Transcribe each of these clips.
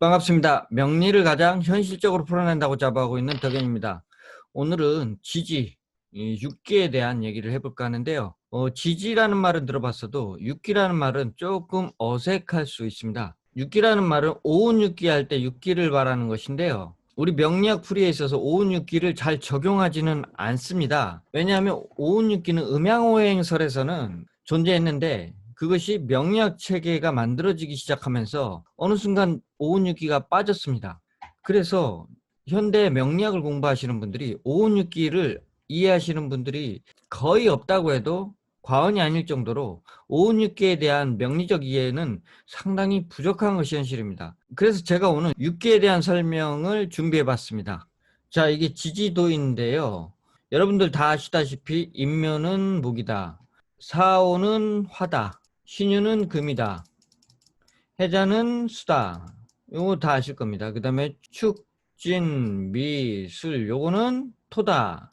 반갑습니다. 명리를 가장 현실적으로 풀어낸다고 자부하고 있는 덕현입니다. 오늘은 지지, 이 육기에 대한 얘기를 해볼까 하는데요. 지지라는 말은 들어봤어도 육기라는 말은 조금 어색할 수 있습니다. 육기라는 말은 오운육기 할 때 육기를 말하는 것인데요. 우리 명리학 풀이에 있어서 오운육기를 잘 적용하지는 않습니다. 왜냐하면 오운육기는 음양오행설에서는 존재했는데 그것이 명리학 체계가 만들어지기 시작하면서 어느 순간 오운육기가 빠졌습니다. 그래서 현대 명리학을 공부하시는 분들이 오운육기를 이해하시는 분들이 거의 없다고 해도 과언이 아닐 정도로 오운육기에 대한 명리적 이해는 상당히 부족한 것이 현실입니다. 그래서 제가 오늘 육기에 대한 설명을 준비해 봤습니다. 자, 이게 지지도인데요. 여러분들 다 아시다시피 인묘는 무기다. 사오는 화다. 신유는 금이다. 해자는 수다. 요거 다 아실 겁니다. 그 다음에 축, 진, 미, 술 요거는 토다.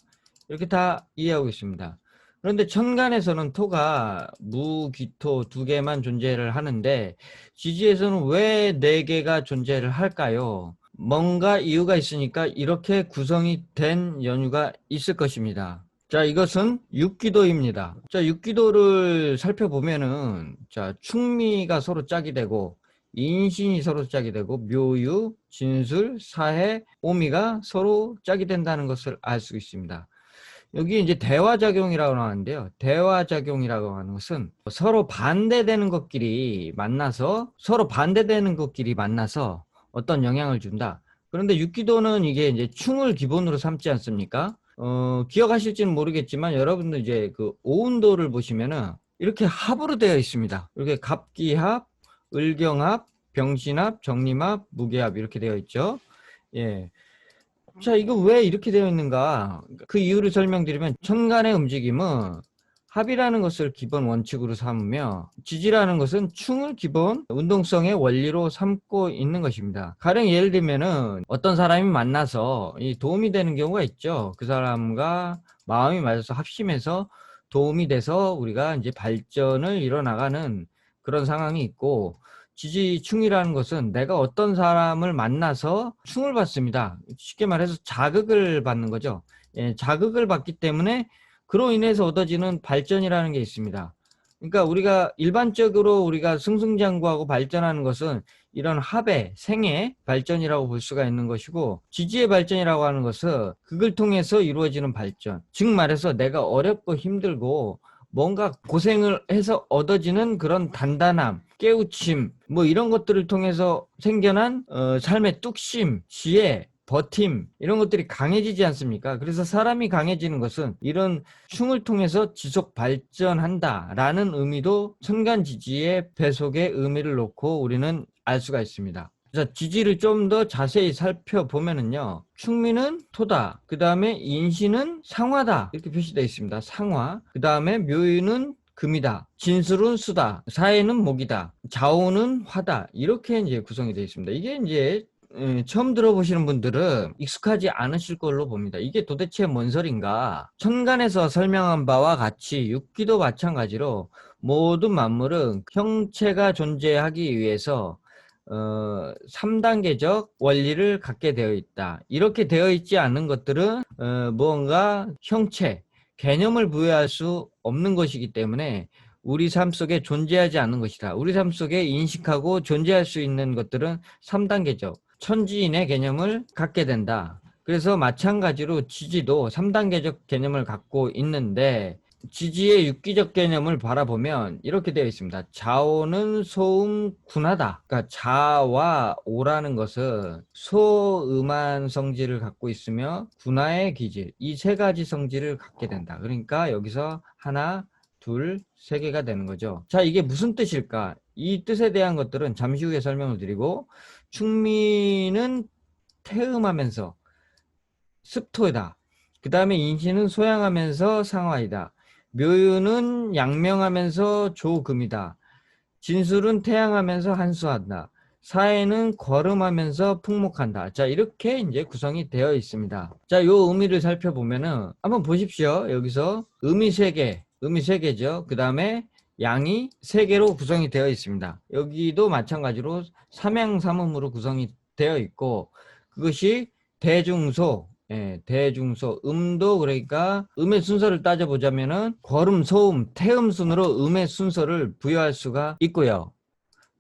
이렇게 다 이해하고 있습니다. 그런데 천간에서는 토가 무, 기, 토 두 개만 존재를 하는데 지지에서는 왜 네 개가 존재를 할까요? 뭔가 이유가 있으니까 이렇게 구성이 된 연유가 있을 것입니다. 자, 이것은 육기도입니다. 자, 육기도를 살펴보면은, 자, 충미가 서로 짝이 되고, 인신이 서로 짝이 되고, 묘유, 진술, 사해, 오미가 서로 짝이 된다는 것을 알 수 있습니다. 여기 이제 대화작용이라고 나왔는데요. 대화작용이라고 하는 것은 서로 반대되는 것끼리 만나서, 어떤 영향을 준다. 그런데 육기도는 이게 이제 충을 기본으로 삼지 않습니까? 기억하실지는 모르겠지만 여러분들 이제 그 오운도를 보시면은 이렇게 합으로 되어 있습니다. 이렇게 갑기합, 을경합, 병신합, 정림합, 무게합 이렇게 되어 있죠. 예. 자, 이거 왜 이렇게 되어 있는가? 그 이유를 설명드리면 천간의 움직임은 합이라는 것을 기본 원칙으로 삼으며 지지라는 것은 충을 기본 운동성의 원리로 삼고 있는 것입니다. 가령 예를 들면은 어떤 사람이 만나서 이 도움이 되는 경우가 있죠. 그 사람과 마음이 맞아서 합심해서 도움이 돼서 우리가 이제 발전을 이뤄나가는 그런 상황이 있고 지지충이라는 것은 내가 어떤 사람을 만나서 충을 받습니다. 쉽게 말해서 자극을 받는 거죠. 예, 자극을 받기 때문에 그로 인해서 얻어지는 발전이라는 게 있습니다. 그러니까 우리가 일반적으로 우리가 승승장구하고 발전하는 것은 이런 합의, 생의 발전이라고 볼 수가 있는 것이고 지지의 발전이라고 하는 것은 그걸 통해서 이루어지는 발전. 즉 말해서 내가 어렵고 힘들고 뭔가 고생을 해서 얻어지는 그런 단단함, 깨우침, 뭐 이런 것들을 통해서 생겨난 삶의 뚝심, 지혜, 버팀 이런 것들이 강해지지 않습니까? 그래서 사람이 강해지는 것은 이런 흉을 통해서 지속 발전한다라는 의미도 천간지지의 배속의 의미를 놓고 우리는 알 수가 있습니다. 자, 지지를 좀 더 자세히 살펴보면은요. 충미는 토다. 그 다음에 인신은 상화다. 이렇게 표시되어 있습니다. 상화. 그 다음에 묘유는 금이다. 진술은 수다. 사해는 목이다. 좌우는 화다. 이렇게 이제 구성이 되어 있습니다. 이게 이제 처음 들어보시는 분들은 익숙하지 않으실 걸로 봅니다. 이게 도대체 뭔 소린가? 천간에서 설명한 바와 같이 육기도 마찬가지로 모든 만물은 형체가 존재하기 위해서 3단계적 원리를 갖게 되어 있다. 이렇게 되어 있지 않은 것들은 무언가 형체, 개념을 부여할 수 없는 것이기 때문에 우리 삶 속에 존재하지 않는 것이다. 우리 삶 속에 인식하고 존재할 수 있는 것들은 3단계적 천지인의 개념을 갖게 된다. 그래서 마찬가지로 지지도 3단계적 개념을 갖고 있는데 지지의 육기적 개념을 바라보면 이렇게 되어 있습니다. 자오는 소음 군하다. 그러니까 자와 오라는 것은 소음한 성질을 갖고 있으며 군하의 기질, 이 세 가지 성질을 갖게 된다. 그러니까 여기서 하나, 둘, 세 개가 되는 거죠. 자, 이게 무슨 뜻일까? 이 뜻에 대한 것들은 잠시 후에 설명을 드리고 충미는 태음하면서 습토이다. 그 다음에 인신은 소양하면서 상화이다. 묘유는 양명하면서 조금이다. 진술은 태양하면서 한수한다. 사해는 거름하면서 풍목한다. 자, 이렇게 이제 구성이 되어 있습니다. 자, 요 의미를 살펴보면은 한번 보십시오. 여기서 의미 세 개, 의미 세 개죠. 그 다음에 양이 3개로 구성이 되어 있습니다. 여기도 마찬가지로 삼양삼음으로 구성이 되어 있고, 그것이 대중소, 대중소, 음도 그러니까 음의 순서를 따져보자면은 거름, 소음, 태음 순으로 음의 순서를 부여할 수가 있고요.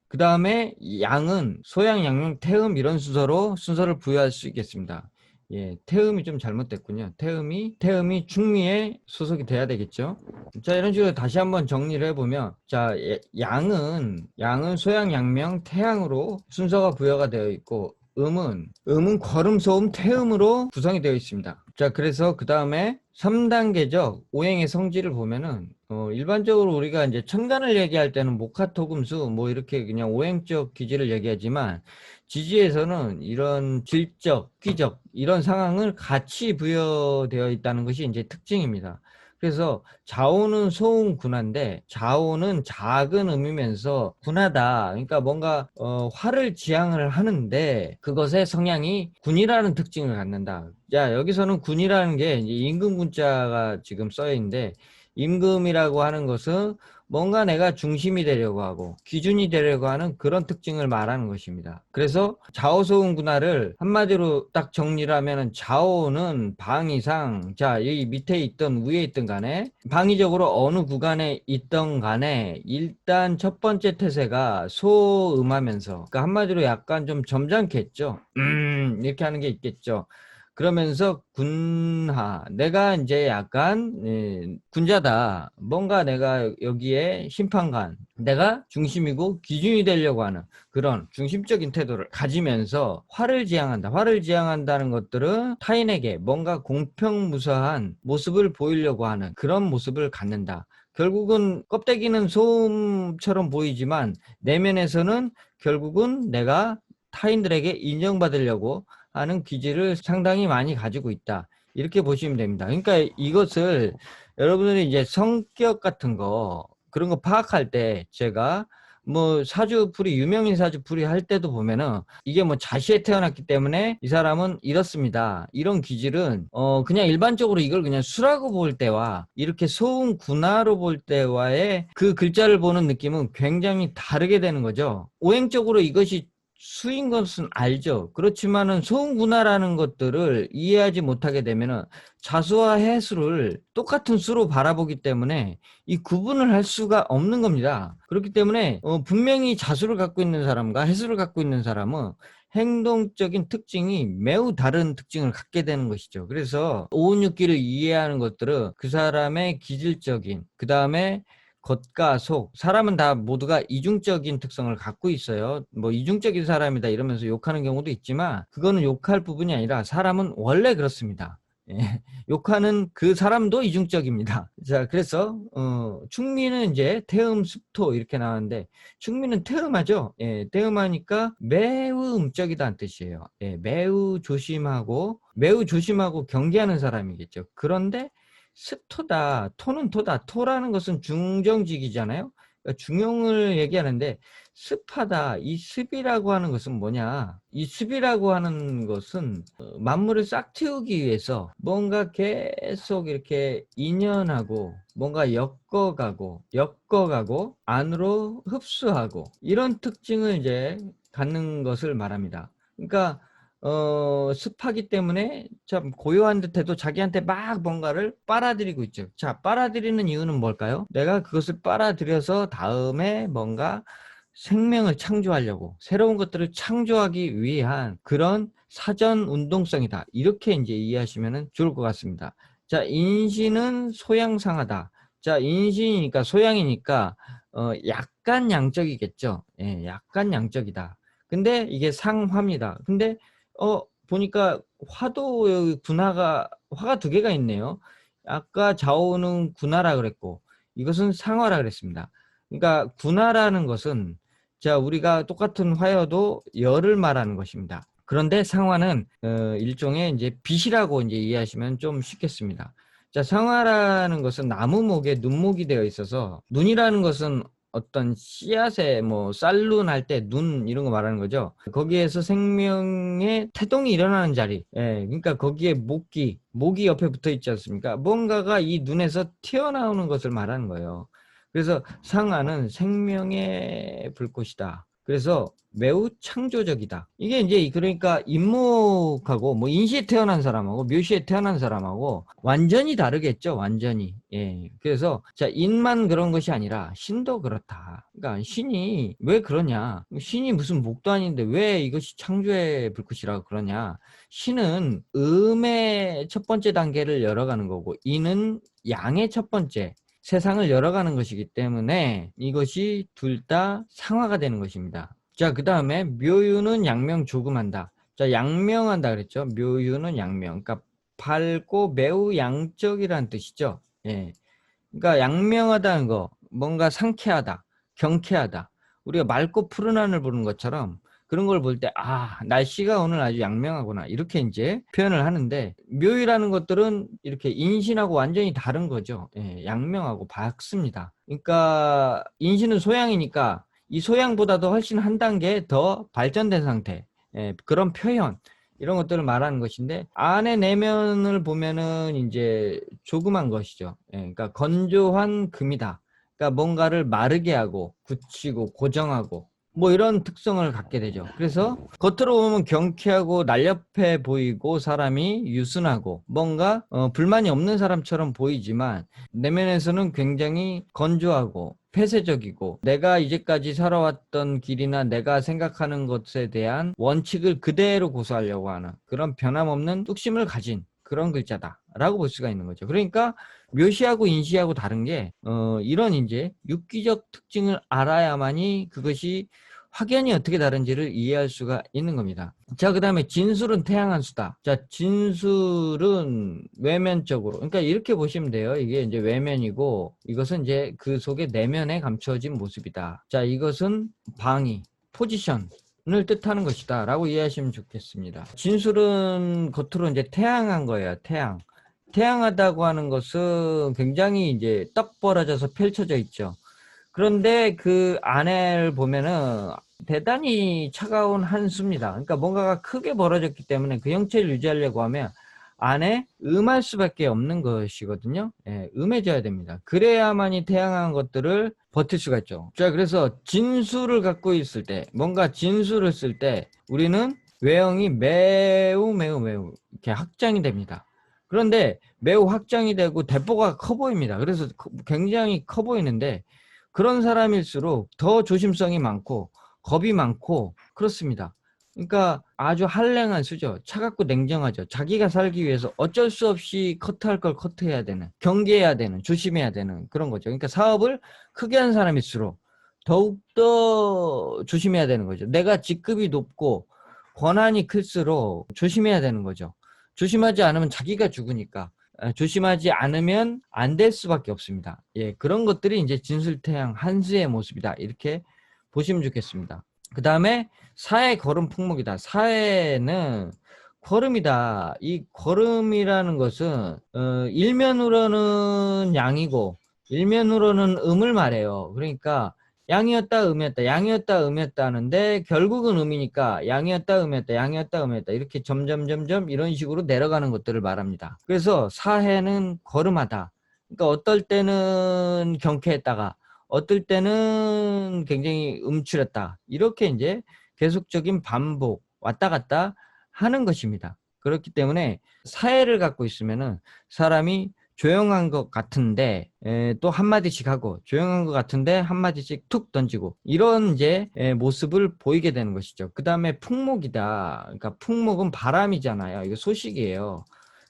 그 다음에 양은 소양, 양명, 태음 이런 순서로 순서를 부여할 수 있겠습니다. 예, 태음이 좀 잘못됐군요. 태음이 충미에 소속이 돼야 되겠죠. 자, 이런 식으로 다시 한번 정리를 해보면, 자, 양은 소양, 양명, 태양으로 순서가 부여가 되어 있고, 음은 걸음, 소음, 태음으로 구성이 되어 있습니다. 자, 그래서 그 다음에 3단계적 오행의 성질을 보면은, 일반적으로 우리가 이제 천간을 얘기할 때는 목화토금수 뭐 이렇게 그냥 오행적 기질을 얘기하지만, 지지에서는 이런 질적, 기적 이런 상황을 같이 부여되어 있다는 것이 이제 특징입니다. 그래서 자오는 소음 군화인데, 자오는 작은 음이면서 군하다. 그러니까 뭔가 화를 지향을 하는데 그것의 성향이 군이라는 특징을 갖는다. 자, 여기서는 군이라는 게 이제 임금군자가 지금 써여 있는데, 임금이라고 하는 것은 뭔가 내가 중심이 되려고 하고 기준이 되려고 하는 그런 특징을 말하는 것입니다. 그래서 좌오소운 군화를 한마디로 딱 정리를 하면은, 좌오는 방이상, 자, 이 밑에 있던 위에 있던 간에 방위적으로 어느 구간에 있던 간에 일단 첫 번째 태세가 소음하면서, 그러니까 한마디로 약간 좀 점잖겠죠. 이렇게 하는 게 있겠죠. 그러면서 군하, 내가 이제 약간 군자다. 뭔가 내가 여기에 심판관, 내가 중심이고 기준이 되려고 하는 그런 중심적인 태도를 가지면서 화를 지향한다. 화를 지향한다는 것들은 타인에게 뭔가 공평무사한 모습을 보이려고 하는 그런 모습을 갖는다. 결국은 껍데기는 소음처럼 보이지만 내면에서는 결국은 내가 타인들에게 인정받으려고 하는 기질을 상당히 많이 가지고 있다. 이렇게 보시면 됩니다. 그러니까 이것을 여러분들이 이제 성격 같은 거, 그런 거 파악할 때, 제가 뭐 사주풀이, 유명인 사주풀이 할 때도 보면은, 이게 뭐 자시에 태어났기 때문에 이 사람은 이렇습니다. 이런 기질은 그냥 일반적으로 이걸 그냥 수라고 볼 때와 이렇게 소음 군화로 볼 때와의 그 글자를 보는 느낌은 굉장히 다르게 되는 거죠. 오행적으로 이것이 수인 것은 알죠. 그렇지만은 소음군화라는 것들을 이해하지 못하게 되면은 자수와 해수를 똑같은 수로 바라보기 때문에 이 구분을 할 수가 없는 겁니다. 그렇기 때문에 분명히 자수를 갖고 있는 사람과 해수를 갖고 있는 사람은 행동적인 특징이 매우 다른 특징을 갖게 되는 것이죠. 그래서 오운육기를 이해하는 것들은 그 사람의 기질적인, 그 다음에 겉과 속, 사람은 다 모두가 이중적인 특성을 갖고 있어요. 뭐 이중적인 사람이다 이러면서 욕하는 경우도 있지만, 그거는 욕할 부분이 아니라 사람은 원래 그렇습니다. 예, 욕하는 그 사람도 이중적입니다. 자, 그래서 충미는 이제 태음, 습토 이렇게 나왔는데, 충미는 태음하죠. 예, 태음하니까 매우 음적이다는 뜻이에요. 예, 매우 조심하고 경계하는 사람이겠죠. 그런데 습토다, 토는 토다. 토라는 것은 중정직이잖아요. 그러니까 중용을 얘기하는데, 습하다. 이 습이라고 하는 것은 뭐냐? 이 습이라고 하는 것은 만물을 싹 틔우기 위해서 뭔가 계속 이렇게 인연하고 뭔가 엮어가고 안으로 흡수하고 이런 특징을 이제 갖는 것을 말합니다. 그러니까 습하기 때문에 참 고요한 듯해도 자기한테 막 뭔가를 빨아들이고 있죠. 자, 빨아들이는 이유는 뭘까요? 내가 그것을 빨아들여서 다음에 뭔가 생명을 창조하려고, 새로운 것들을 창조하기 위한 그런 사전 운동성이다. 이렇게 이제 이해하시면 좋을 것 같습니다. 자, 인신은 소양상하다. 자, 인신이니까 소양이니까 약간 양적이겠죠. 예, 약간 양적이다. 근데 이게 상화입니다. 근데 보니까 화도 여기 화가 2개가 있네요. 아까 좌우는 군화라 그랬고 이것은 상화라 그랬습니다. 그러니까 군화라는 것은, 자, 우리가 똑같은 화여도 열을 말하는 것입니다. 그런데 상화는 일종의 이제 빛이라고 이제 이해하시면 좀 쉽겠습니다. 자, 상화라는 것은 나무목에 눈목이 되어 있어서, 눈이라는 것은 어떤 씨앗에 뭐 쌀눈 할 때 눈 이런 거 말하는 거죠. 거기에서 생명의 태동이 일어나는 자리. 예, 그러니까 거기에 목이 옆에 붙어 있지 않습니까? 뭔가가 이 눈에서 튀어나오는 것을 말하는 거예요. 그래서 상하는 생명의 불꽃이다. 그래서 매우 창조적이다. 이게 이제 그러니까 인목하고 뭐 인시에 태어난 사람하고 묘시에 태어난 사람하고 완전히 다르겠죠. 완전히. 예. 그래서 자, 인만 그런 것이 아니라 신도 그렇다. 그러니까 신이 왜 그러냐? 신이 무슨 목도 아닌데 왜 이것이 창조의 불꽃이라고 그러냐? 신은 음의 첫 번째 단계를 열어가는 거고 인은 양의 첫 번째 세상을 열어가는 것이기 때문에 이것이 둘 다 상하가 되는 것입니다. 자, 그 다음에 묘유는 양명 조금한다. 자, 양명한다 그랬죠. 묘유는 양명. 그러니까 밝고 매우 양적이라는 뜻이죠. 예. 그러니까 양명하다는 거, 뭔가 상쾌하다, 경쾌하다. 우리가 맑고 푸른 하늘 보는 것처럼 그런 걸 볼 때, 아, 날씨가 오늘 아주 양명하구나. 이렇게 이제 표현을 하는데, 묘이라는 것들은 이렇게 인신하고 완전히 다른 거죠. 예, 양명하고 밝습니다. 그러니까 인신은 소양이니까 이 소양보다도 훨씬 한 단계 더 발전된 상태. 예, 그런 표현. 이런 것들을 말하는 것인데 안의 내면을 보면은 이제 조그만 것이죠. 예, 그러니까 건조한 금이다. 그러니까 뭔가를 마르게 하고 굳히고 고정하고 뭐 이런 특성을 갖게 되죠. 그래서 겉으로 보면 경쾌하고 날렵해 보이고 사람이 유순하고 뭔가 불만이 없는 사람처럼 보이지만 내면에서는 굉장히 건조하고 폐쇄적이고 내가 이제까지 살아왔던 길이나 내가 생각하는 것에 대한 원칙을 그대로 고수하려고 하는 그런 변함없는 뚝심을 가진 그런 글자다라고 볼 수가 있는 거죠. 그러니까 묘시하고 인시하고 다른 게 이런 이제 육기적 특징을 알아야만이 그것이 확연히 어떻게 다른지를 이해할 수가 있는 겁니다. 자, 그 다음에 진술은 태양한 수다. 자, 진술은 외면적으로. 그러니까 이렇게 보시면 돼요. 이게 이제 외면이고, 이것은 이제 그 속에 내면에 감춰진 모습이다. 자, 이것은 방위, 포지션을 뜻하는 것이다. 라고 이해하시면 좋겠습니다. 진술은 겉으로 이제 태양한 거예요. 태양. 태양하다고 하는 것은 굉장히 이제 떡 벌어져서 펼쳐져 있죠. 그런데 그 안을 보면은 대단히 차가운 한수입니다. 그러니까 뭔가가 크게 벌어졌기 때문에 그 형체를 유지하려고 하면 안에 음할 수밖에 없는 것이거든요. 예, 음해져야 됩니다. 그래야만이 태양한 것들을 버틸 수가 있죠. 자, 그래서 진수를 갖고 있을 때, 뭔가 진수를 쓸 때 우리는 외형이 매우 이렇게 확장이 됩니다. 그런데 매우 확장이 되고 대포가 커 보입니다. 그래서 굉장히 커 보이는데 그런 사람일수록 더 조심성이 많고 겁이 많고 그렇습니다. 그러니까 아주 한랭한 수죠. 차갑고 냉정하죠. 자기가 살기 위해서 어쩔 수 없이 커트할 걸 커트해야 되는, 경계해야 되는, 조심해야 되는 그런 거죠. 그러니까 사업을 크게 한 사람일수록 더욱더 조심해야 되는 거죠. 내가 직급이 높고 권한이 클수록 조심해야 되는 거죠. 조심하지 않으면 자기가 죽으니까. 조심하지 않으면 안 될 수밖에 없습니다. 예, 그런 것들이 이제 진술태양 한수의 모습이다. 이렇게 보시면 좋겠습니다. 그 다음에 사회 걸음 풍목이다. 사회는 걸음이다. 이 걸음이라는 것은 일면으로는 양이고 일면으로는 음을 말해요. 그러니까 양이었다 음이었다 양이었다 음이었다 하는데 결국은 음이니까 양이었다 음이었다 양이었다 음이었다 이렇게 점점 이런 식으로 내려가는 것들을 말합니다. 그래서 사해는 걸음하다. 그러니까 어떨 때는 경쾌했다가 어떨 때는 굉장히 음출했다. 이렇게 이제 계속적인 반복 왔다 갔다 하는 것입니다. 그렇기 때문에 사해를 갖고 있으면은 사람이 조용한 것 같은데 또 한마디씩 하고 조용한 것 같은데 한마디씩 툭 던지고 이런 이제 모습을 보이게 되는 것이죠. 그 다음에 풍목이다. 그러니까 풍목은 바람이잖아요. 이거 소식이에요.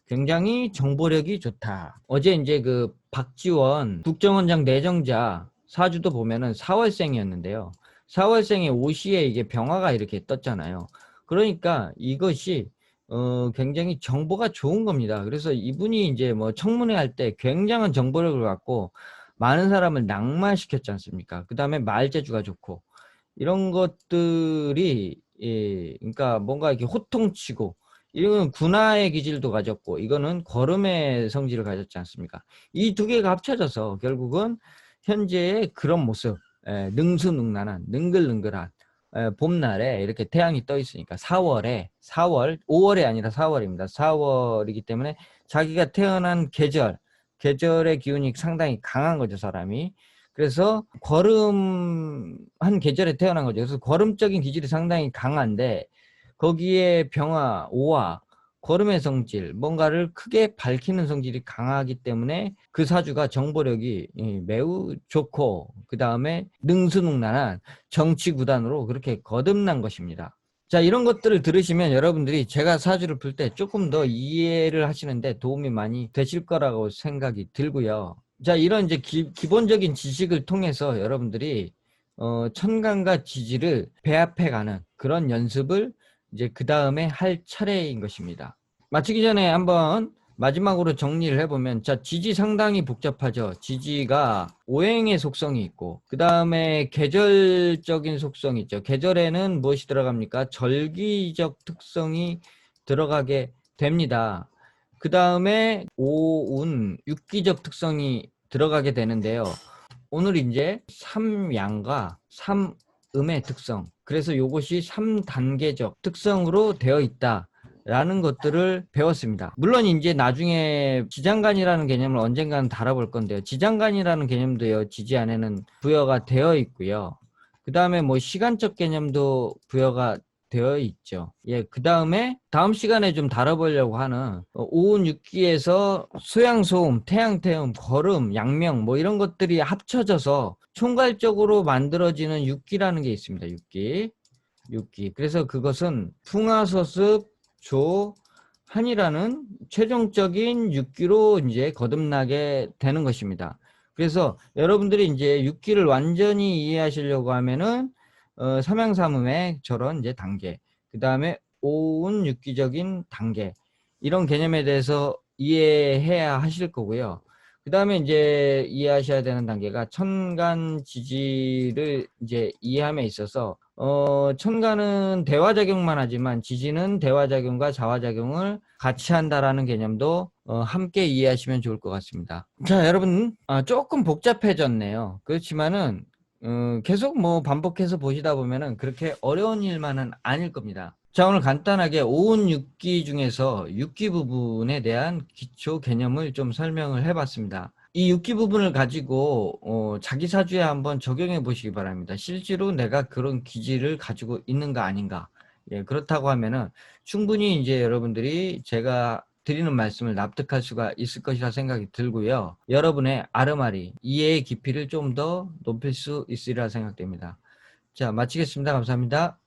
굉장히 정보력이 좋다. 어제 이제 그 박지원 국정원장 내정자 사주도 보면은 4월생이었는데요. 4월생의 오시에 이게 병화가 이렇게 떴잖아요. 그러니까 이것이 굉장히 정보가 좋은 겁니다. 그래서 이분이 이제 뭐 청문회 할 때 굉장한 정보력을 갖고 많은 사람을 낭만시켰지 않습니까? 그 다음에 말재주가 좋고 이런 것들이 예, 그러니까 뭔가 이렇게 호통치고 이건 군화의 기질도 가졌고 이거는 걸음의 성질을 가졌지 않습니까? 이 두 개가 합쳐져서 결국은 현재의 그런 모습, 능수능란한, 능글능글한 봄날에 이렇게 태양이 떠 있으니까 4월, 5월이 아니라 4월입니다. 4월이기 때문에 자기가 태어난 계절의 기운이 상당히 강한 거죠, 사람이. 그래서 거름한 계절에 태어난 거죠. 그래서 거름적인 기질이 상당히 강한데 거기에 병화, 오화, 거름의 성질, 뭔가를 크게 밝히는 성질이 강하기 때문에 그 사주가 정보력이 매우 좋고 그 다음에 능수능란한 정치구단으로 그렇게 거듭난 것입니다. 자, 이런 것들을 들으시면 여러분들이 제가 사주를 풀 때 조금 더 이해를 하시는데 도움이 많이 되실 거라고 생각이 들고요. 자, 이런 이제 기본적인 지식을 통해서 여러분들이 천간과 지지를 배합해가는 그런 연습을 이제 그 다음에 할 차례인 것입니다. 마치기 전에 한번 마지막으로 정리를 해보면, 자, 지지 상당히 복잡하죠. 지지가 오행의 속성이 있고, 그 다음에 계절적인 속성이 있죠. 계절에는 무엇이 들어갑니까? 절기적 특성이 들어가게 됩니다. 그 다음에 오운, 육기적 특성이 들어가게 되는데요. 오늘 이제 삼양과 삼음의 특성, 그래서 이것이 3단계적 특성으로 되어 있다 라는 것들을 배웠습니다. 물론 이제 나중에 지장간이라는 개념을 언젠가는 다뤄볼 건데요. 지장간이라는 개념도요, 지지 안에는 부여가 되어 있고요. 그 다음에 뭐 시간적 개념도 부여가 되어 있죠. 예, 그 다음에 다음 시간에 좀 다뤄보려고 하는 오운 육기에서 소양소음, 태양태음, 거름, 양명 뭐 이런 것들이 합쳐져서 총괄적으로 만들어지는 육기라는 게 있습니다. 육기. 그래서 그것은 풍화서습, 조, 한이라는 최종적인 육기로 이제 거듭나게 되는 것입니다. 그래서 여러분들이 이제 육기를 완전히 이해하시려고 하면은 삼양삼음의 저런 이제 단계, 그 다음에 오운 육기적인 단계, 이런 개념에 대해서 이해해야 하실 거고요. 그 다음에 이제 이해하셔야 되는 단계가 천간 지지를 이제 이해함에 있어서 천간은 대화작용만 하지만 지지는 대화작용과 자화작용을 같이 한다라는 개념도 함께 이해하시면 좋을 것 같습니다. 자, 여러분, 조금 복잡해졌네요. 그렇지만은 계속 뭐 반복해서 보시다 보면은 그렇게 어려운 일만은 아닐 겁니다. 자, 오늘 간단하게 오운 육기 중에서 육기 부분에 대한 기초 개념을 좀 설명을 해봤습니다. 이 육기 부분을 가지고 자기 사주에 한번 적용해 보시기 바랍니다. 실제로 내가 그런 기질을 가지고 있는가 아닌가. 예, 그렇다고 하면은 충분히 이제 여러분들이 제가 드리는 말씀을 납득할 수가 있을 것이라 생각이 들고요. 여러분의 아르마리, 이해의 깊이를 좀 더 높일 수 있으리라 생각됩니다. 자, 마치겠습니다. 감사합니다.